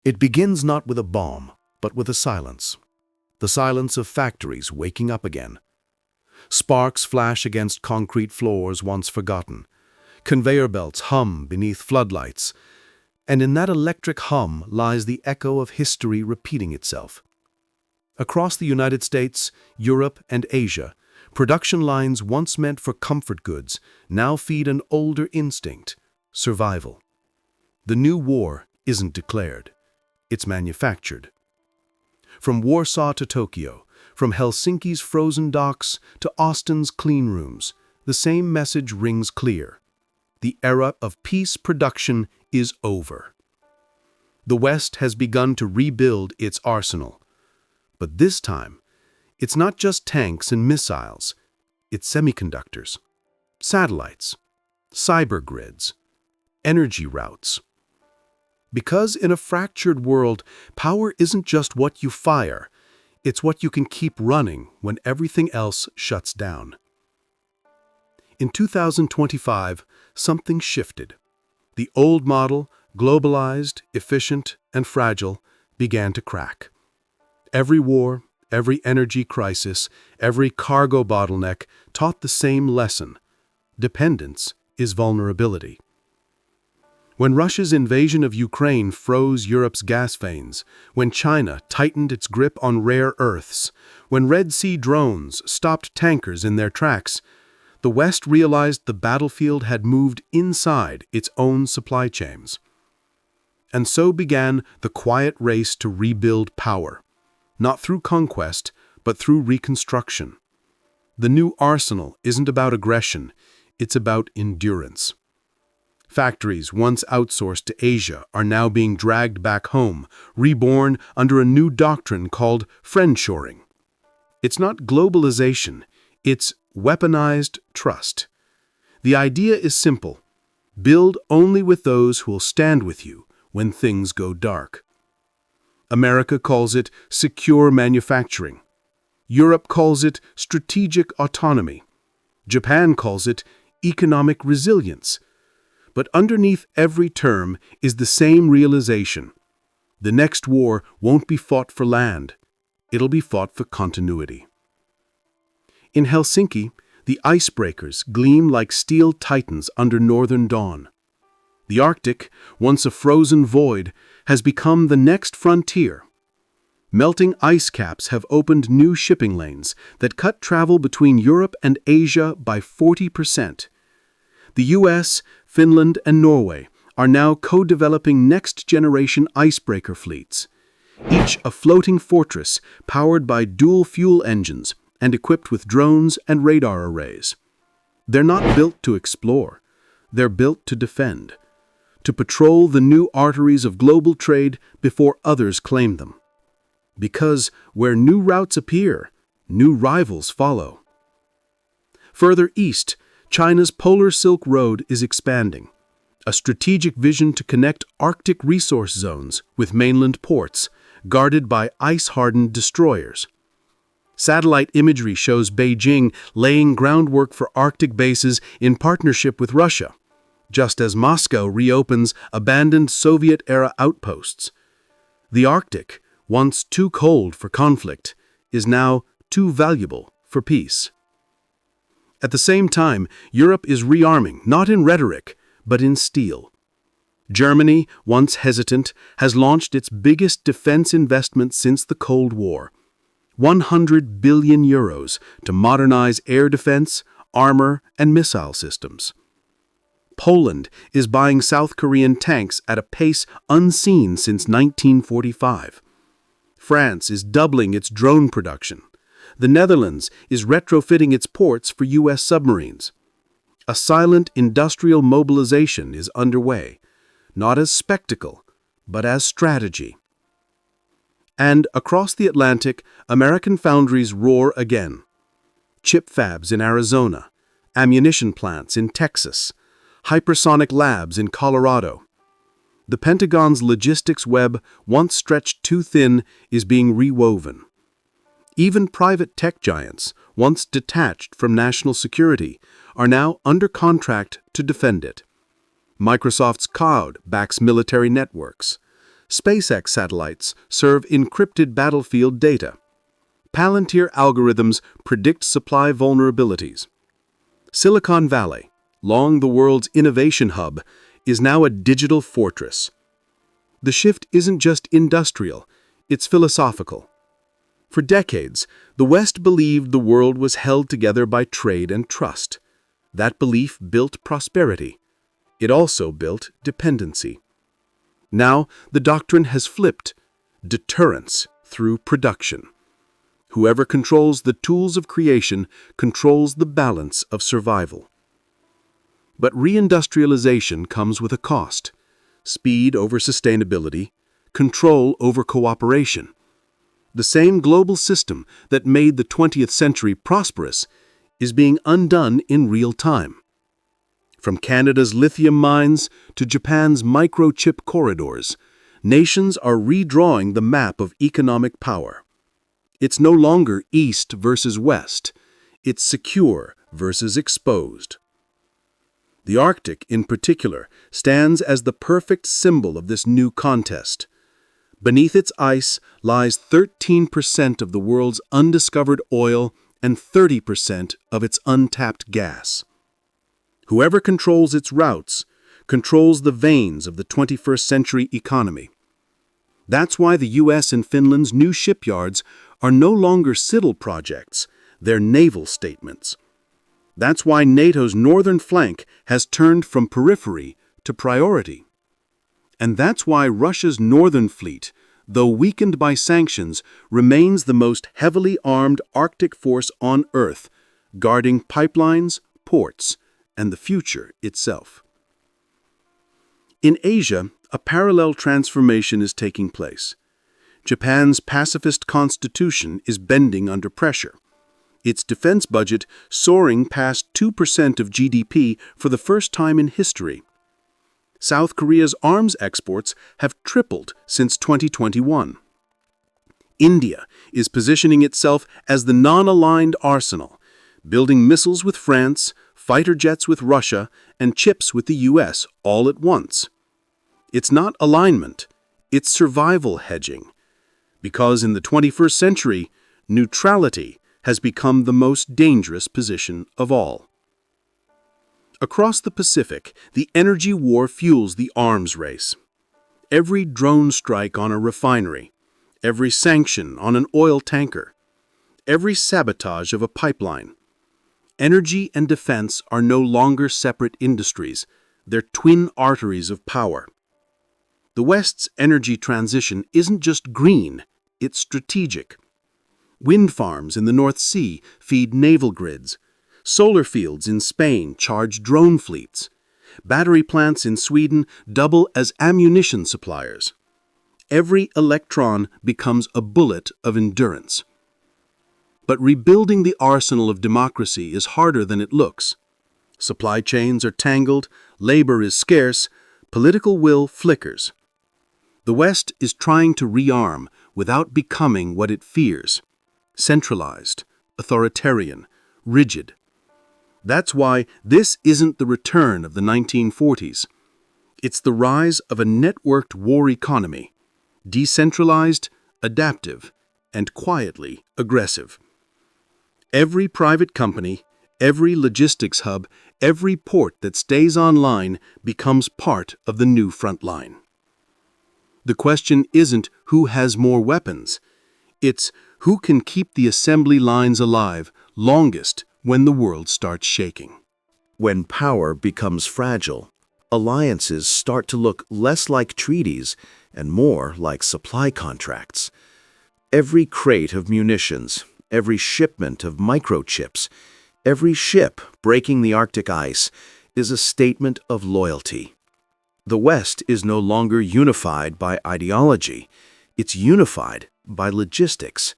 It begins not with a bomb, but with a silence. The silence of factories waking up again. Sparks flash against concrete floors once forgotten. Conveyor belts hum beneath floodlights. And in that electric hum lies the echo of history repeating itself. Across the United States, Europe, and Asia, production lines once meant for comfort goods now feed an older instinct: survival. The new war isn't declared. It's manufactured. From Warsaw to Tokyo, from Helsinki's frozen docks to Austin's clean rooms, the same message rings clear. The era of peace production is over. The West has begun to rebuild its arsenal. But this time, it's not just tanks and missiles. It's semiconductors, satellites, cyber grids, energy routes. Because in a fractured world, power isn't just what you fire, it's what you can keep running when everything else shuts down. In 2025, something shifted. The old model, globalized, efficient, and fragile, began to crack. Every war, every energy crisis, every cargo bottleneck taught the same lesson: dependence is vulnerability. When Russia's invasion of Ukraine froze Europe's gas veins, when China tightened its grip on rare earths, when Red Sea drones stopped tankers in their tracks, the West realized the battlefield had moved inside its own supply chains. And so began the quiet race to rebuild power, not through conquest, but through reconstruction. The new arsenal isn't about aggression, it's about endurance. Factories once outsourced to Asia are now being dragged back home, reborn under a new doctrine called friendshoring. It's not globalization, it's weaponized trust. The idea is simple: build only with those who will stand with you when things go dark. America calls it secure manufacturing. Europe calls it strategic autonomy. Japan calls it economic resilience. But underneath every term is the same realization: the next war won't be fought for land, it'll be fought for continuity. In Helsinki, the icebreakers gleam like steel titans under northern dawn. The Arctic, once a frozen void, has become the next frontier. Melting ice caps have opened new shipping lanes that cut travel between Europe and Asia by 40%. The US, Finland, and Norway are now co-developing next-generation icebreaker fleets, each a floating fortress powered by dual-fuel engines and equipped with drones and radar arrays. They're not built to explore, they're built to defend, to patrol the new arteries of global trade before others claim them. Because where new routes appear, new rivals follow. Further east, China's Polar Silk Road is expanding, a strategic vision to connect Arctic resource zones with mainland ports, guarded by ice-hardened destroyers. Satellite imagery shows Beijing laying groundwork for Arctic bases in partnership with Russia, just as Moscow reopens abandoned Soviet-era outposts. The Arctic, once too cold for conflict, is now too valuable for peace. At the same time, Europe is rearming, not in rhetoric, but in steel. Germany, once hesitant, has launched its biggest defense investment since the Cold War: 100 billion euros to modernize air defense, armor, and missile systems. Poland is buying South Korean tanks at a pace unseen since 1945. France is doubling its drone production. The Netherlands is retrofitting its ports for U.S. submarines. A silent industrial mobilization is underway, not as spectacle, but as strategy. And across the Atlantic, American foundries roar again. Chip fabs in Arizona, ammunition plants in Texas, hypersonic labs in Colorado. The Pentagon's logistics web, once stretched too thin, is being rewoven. Even private tech giants, once detached from national security, are now under contract to defend it. Microsoft's cloud backs military networks. SpaceX satellites serve encrypted battlefield data. Palantir algorithms predict supply vulnerabilities. Silicon Valley, long the world's innovation hub, is now a digital fortress. The shift isn't just industrial, it's philosophical. For decades, the West believed the world was held together by trade and trust. That belief built prosperity. It also built dependency. Now, the doctrine has flipped: deterrence through production. Whoever controls the tools of creation controls the balance of survival. But reindustrialization comes with a cost: speed over sustainability, control over cooperation. The same global system that made the 20th century prosperous is being undone in real time. From Canada's lithium mines to Japan's microchip corridors, nations are redrawing the map of economic power. It's no longer East versus West. It's secure versus exposed. The Arctic, in particular, stands as the perfect symbol of this new contest. Beneath its ice lies 13% of the world's undiscovered oil and 30% of its untapped gas. Whoever controls its routes controls the veins of the 21st century economy. That's why the US and Finland's new shipyards are no longer civil projects, they're naval statements. That's why NATO's northern flank has turned from periphery to priority. And that's why Russia's northern fleet, though weakened by sanctions, remains the most heavily armed Arctic force on Earth, guarding pipelines, ports, and the future itself. In Asia, a parallel transformation is taking place. Japan's pacifist constitution is bending under pressure. Its defense budget soaring past 2% of GDP for the first time in history. South Korea's arms exports have tripled since 2021. India is positioning itself as the non-aligned arsenal, building missiles with France, fighter jets with Russia, and chips with the US all at once. It's not alignment, it's survival hedging. Because in the 21st century, neutrality has become the most dangerous position of all. Across the Pacific, the energy war fuels the arms race. Every drone strike on a refinery, every sanction on an oil tanker, every sabotage of a pipeline. Energy and defense are no longer separate industries, they're twin arteries of power. The West's energy transition isn't just green, it's strategic. Wind farms in the North Sea feed naval grids. Solar fields in Spain charge drone fleets. Battery plants in Sweden double as ammunition suppliers. Every electron becomes a bullet of endurance. But rebuilding the arsenal of democracy is harder than it looks. Supply chains are tangled, labor is scarce, political will flickers. The West is trying to rearm without becoming what it fears: centralized, authoritarian, rigid. That's why this isn't the return of the 1940s. It's the rise of a networked war economy, decentralized, adaptive, and quietly aggressive. Every private company, every logistics hub, every port that stays online becomes part of the new front line. The question isn't who has more weapons. It's who can keep the assembly lines alive longest when the world starts shaking. When power becomes fragile, alliances start to look less like treaties and more like supply contracts. Every crate of munitions, every shipment of microchips, every ship breaking the Arctic ice is a statement of loyalty. The West is no longer unified by ideology, it's unified by logistics.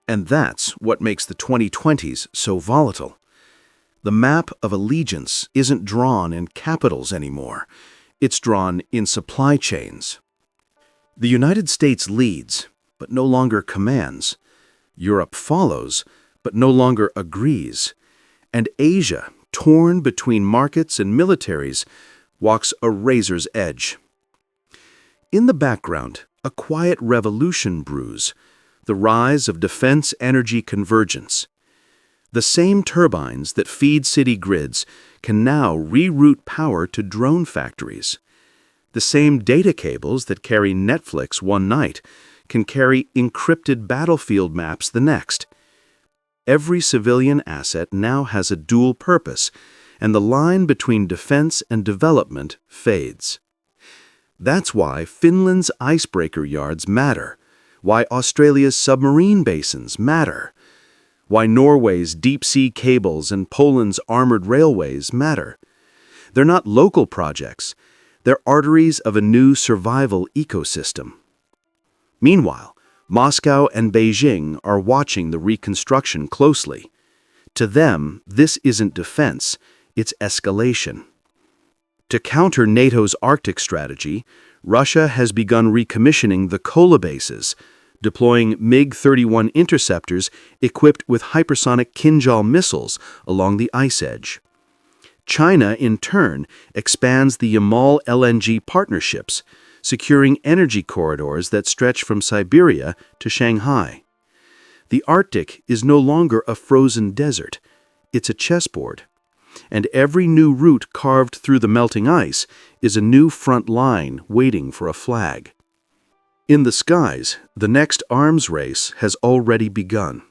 And that's what makes the 2020s so volatile. The map of allegiance isn't drawn in capitals anymore. It's drawn in supply chains. The United States leads, but no longer commands. Europe follows, but no longer agrees. And Asia, torn between markets and militaries, walks a razor's edge. In the background, a quiet revolution brews, the rise of defense energy convergence. The same turbines that feed city grids can now reroute power to drone factories. The same data cables that carry Netflix one night can carry encrypted battlefield maps the next. Every civilian asset now has a dual purpose, and the line between defense and development fades. That's why Finland's icebreaker yards matter, why Australia's submarine basins matter, why Norway's deep-sea cables and Poland's armored railways matter. They're not local projects, they're arteries of a new survival ecosystem. Meanwhile, Moscow and Beijing are watching the reconstruction closely. To them, this isn't defense, it's escalation. To counter NATO's Arctic strategy, Russia has begun recommissioning the Kola bases, deploying MiG-31 interceptors equipped with hypersonic Kinjal missiles along the ice edge. China, in turn, expands the Yamal LNG partnerships, securing energy corridors that stretch from Siberia to Shanghai. The Arctic is no longer a frozen desert, it's a chessboard. And every new route carved through the melting ice is a new front line waiting for a flag. In the skies, the next arms race has already begun.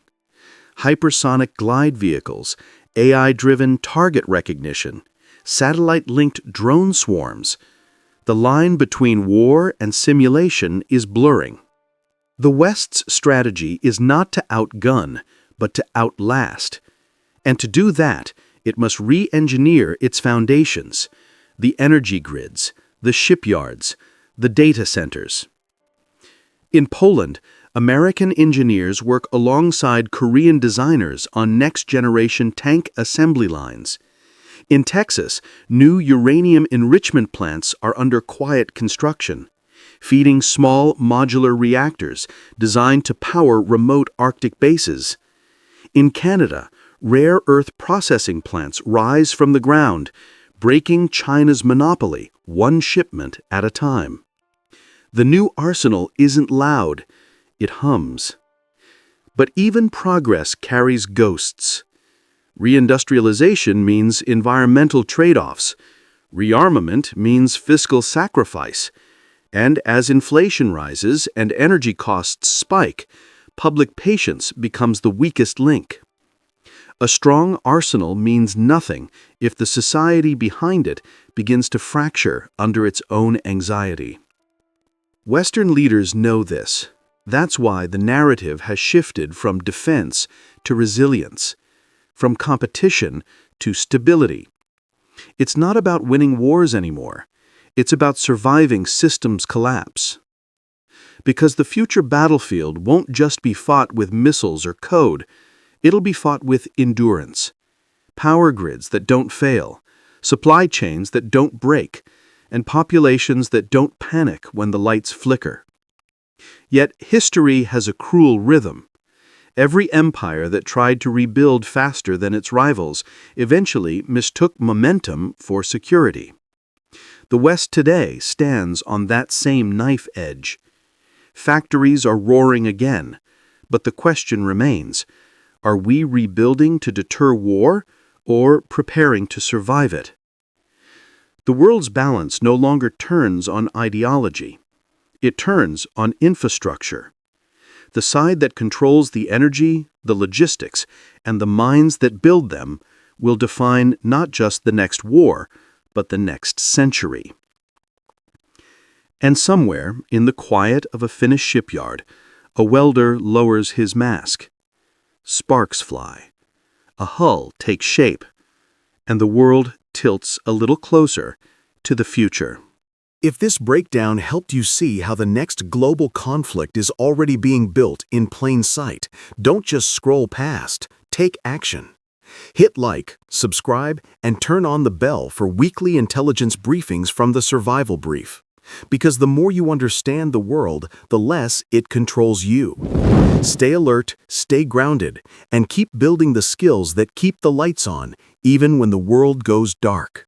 Hypersonic glide vehicles, AI-driven target recognition, satellite-linked drone swarms. The line between war and simulation is blurring. The West's strategy is not to outgun, but to outlast. And to do that, it must re-engineer its foundations, the energy grids, the shipyards, the data centers. In Poland, American engineers work alongside Korean designers on next-generation tank assembly lines. In Texas, new uranium enrichment plants are under quiet construction, feeding small modular reactors designed to power remote Arctic bases. In Canada, rare earth processing plants rise from the ground, breaking China's monopoly, one shipment at a time. The new arsenal isn't loud, it hums. But even progress carries ghosts. Reindustrialization means environmental trade-offs. Rearmament means fiscal sacrifice. And as inflation rises and energy costs spike, public patience becomes the weakest link. A strong arsenal means nothing if the society behind it begins to fracture under its own anxiety. Western leaders know this. That's why the narrative has shifted from defense to resilience, from competition to stability. It's not about winning wars anymore. It's about surviving systems collapse. Because the future battlefield won't just be fought with missiles or code, it'll be fought with endurance, power grids that don't fail, supply chains that don't break, and populations that don't panic when the lights flicker. Yet history has a cruel rhythm. Every empire that tried to rebuild faster than its rivals eventually mistook momentum for security. The West today stands on that same knife edge. Factories are roaring again, but the question remains, are we rebuilding to deter war or preparing to survive it? The world's balance no longer turns on ideology. It turns on infrastructure. The side that controls the energy, the logistics, and the minds that build them will define not just the next war, but the next century. And somewhere, in the quiet of a Finnish shipyard, a welder lowers his mask. Sparks fly. A hull takes shape. And the world tilts a little closer to the future. If this breakdown helped you see how the next global conflict is already being built in plain sight, don't just scroll past, take action. Hit like, subscribe, and turn on the bell for weekly intelligence briefings from the Survival Brief. Because the more you understand the world, the less it controls you. Stay alert, stay grounded, and keep building the skills that keep the lights on, even when the world goes dark.